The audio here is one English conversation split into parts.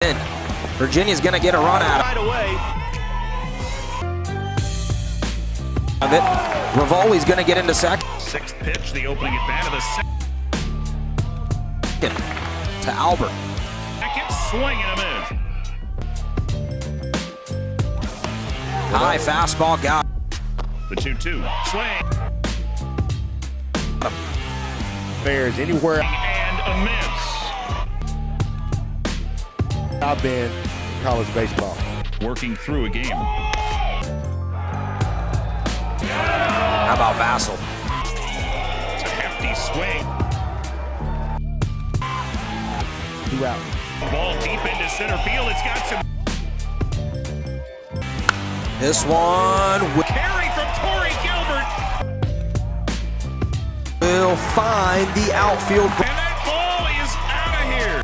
Virginia's going to get a run out Right away. of it. Rivoli's going to get into second. Sixth pitch, the opening at bat of the second. To Albert. Second swing and a miss. High fastball got. The 2-2 swing Bears anywhere and a miss. I've been in college baseball. Working through a game. How about Vassell? It's a hefty swing. 2 out. Ball deep into center field. It's got some This one carry from Torrey Gilbert. will find the outfield And that ball is out of here.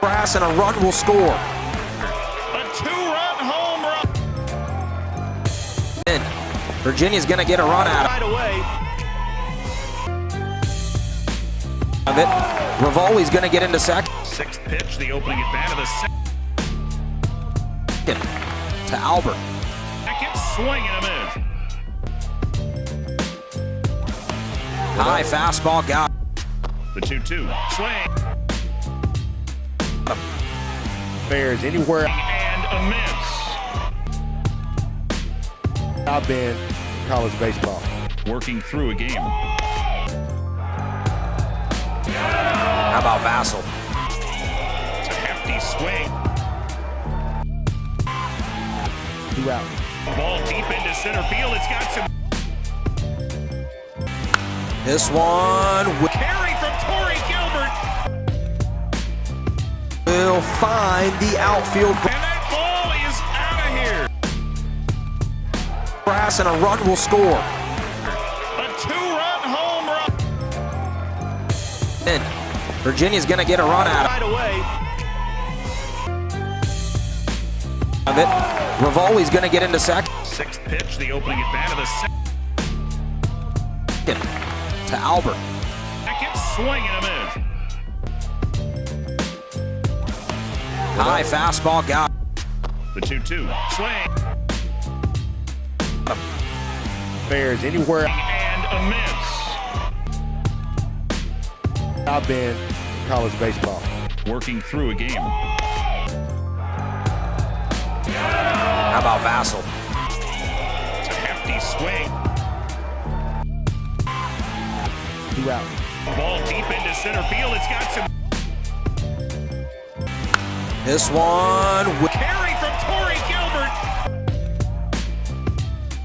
grass and a run will score. A 2-run home run. Virginia's going to get a run out Right away. of it. Rivoli's going to get into second. Sixth pitch, the opening at bat of the second. To Albert. Second swing and a miss. High fastball got. The 2-2 swing Bears anywhere and a miss. I've been in college baseball. Working through a game. How about Vassell? It's a hefty swing. 2 out. Ball deep into center field. It's got some This one carry from Torrey Gilbert. will find the outfield And that ball is out of here. grass and a run will score. A 2-run home run. Virginia's going to get a run out Right away. of it. Rivoli's going to get into second. Sixth pitch, the opening at bat of the second. To Albert. Second swing and a miss. High fastball got. The 2-2 swing Bears anywhere and a miss. I've been in college baseball. Working through a game. How about Vassell? It's a hefty swing. 2 out. Ball deep into center field. It's got some This one carry from Torrey Gilbert.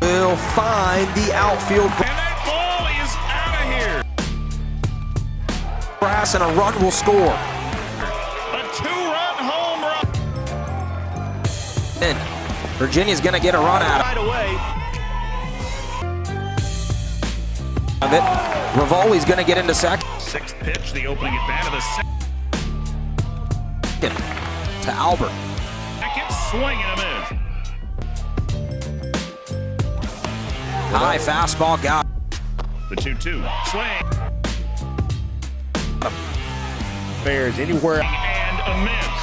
will find the outfield And that ball is out of here. grass and a run will score. A 2-run home run. Virginia's going to get a run out Right away. of it. Rivoli's going to get into second. Sixth pitch, the opening at bat of the second. To Albert. Second swing and a miss. High fastball got. The 2-2 swing Bears anywhere and a miss.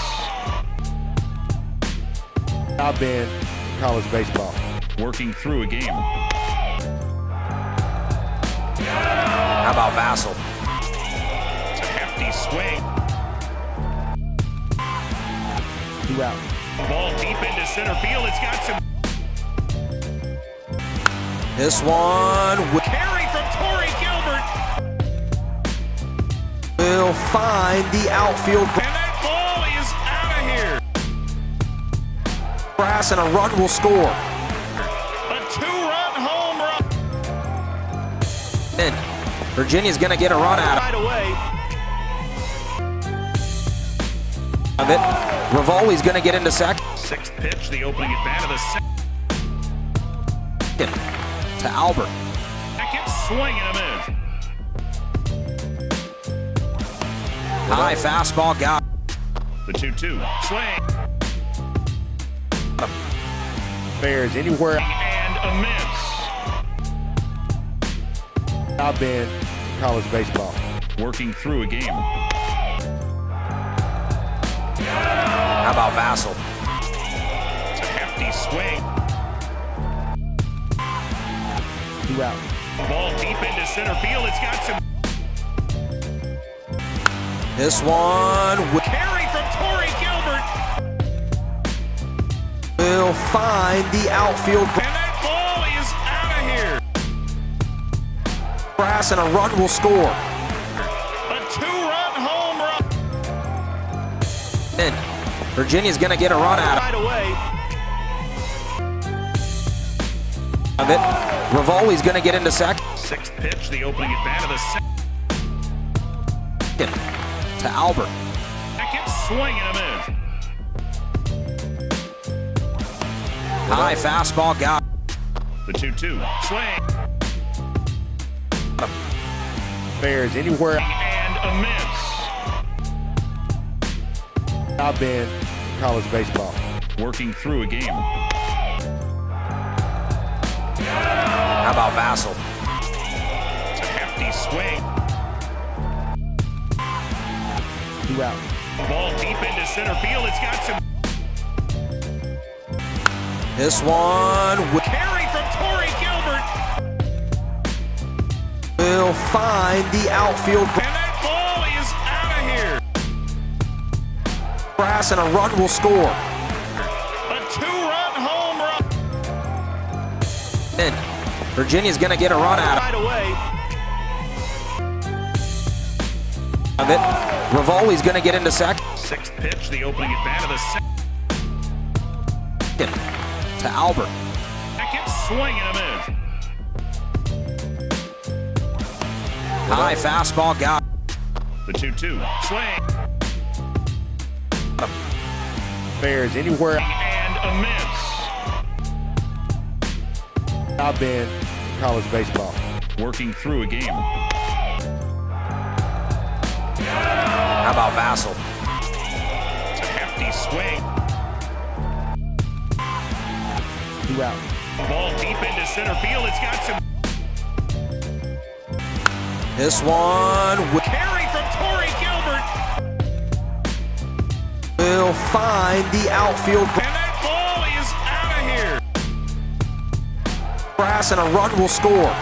I've been in college baseball. Working through a game. How about Vassell? It's a hefty swing. 2 out. Ball deep into center field. It's got some This one carry from Torrey Gilbert. will find the outfield And that ball is out of here. grass and a run will score. A 2-run home run. Virginia's going to get a run out Right away. of it. Rivoli's going to get into second. Sixth pitch, the opening at bat of the second. To Albert. Second swing and a miss. High fastball got. The 2-2 swing Bears anywhere and a miss. I've been in college baseball. Working through a game. How about Vassell? It's a hefty swing. 2 out. Ball deep into center field. It's got some This one carry from Torrey Gilbert. will find the outfield And that ball is out of here. grass, and a run will score. A 2-run home run. And Virginia's going to get a run out Right away. of it. Rivoli's going to get into second. Sixth pitch, the opening at bat of the second. To Albert. Second swing and a miss. High fastball, got The 2-2 swing Bears anywhere and a miss. I've been in college baseball. Working through a game. How about Vassell? It's a hefty swing. 2 out. Ball deep into center field. It's got some This one carry from Torrey Gilbert. will find the outfield And that ball is out of here. grass, and a run will score. A 2-run home run. And Virginia's going to get a run out Right away. of it. Rivoli's going to get into second. Sixth pitch, the opening at bat of the second. To Albert. Second swing and a miss. High fastball, got The 2-2 swing Bears anywhere and a miss. I've been in college baseball. Working through a game. How about Vassell? It's a hefty swing. 2 out. Ball deep into center field. It's got some This one carry from Torrey Gilbert. will find the outfield And that ball is out of here. grass, and a run will score.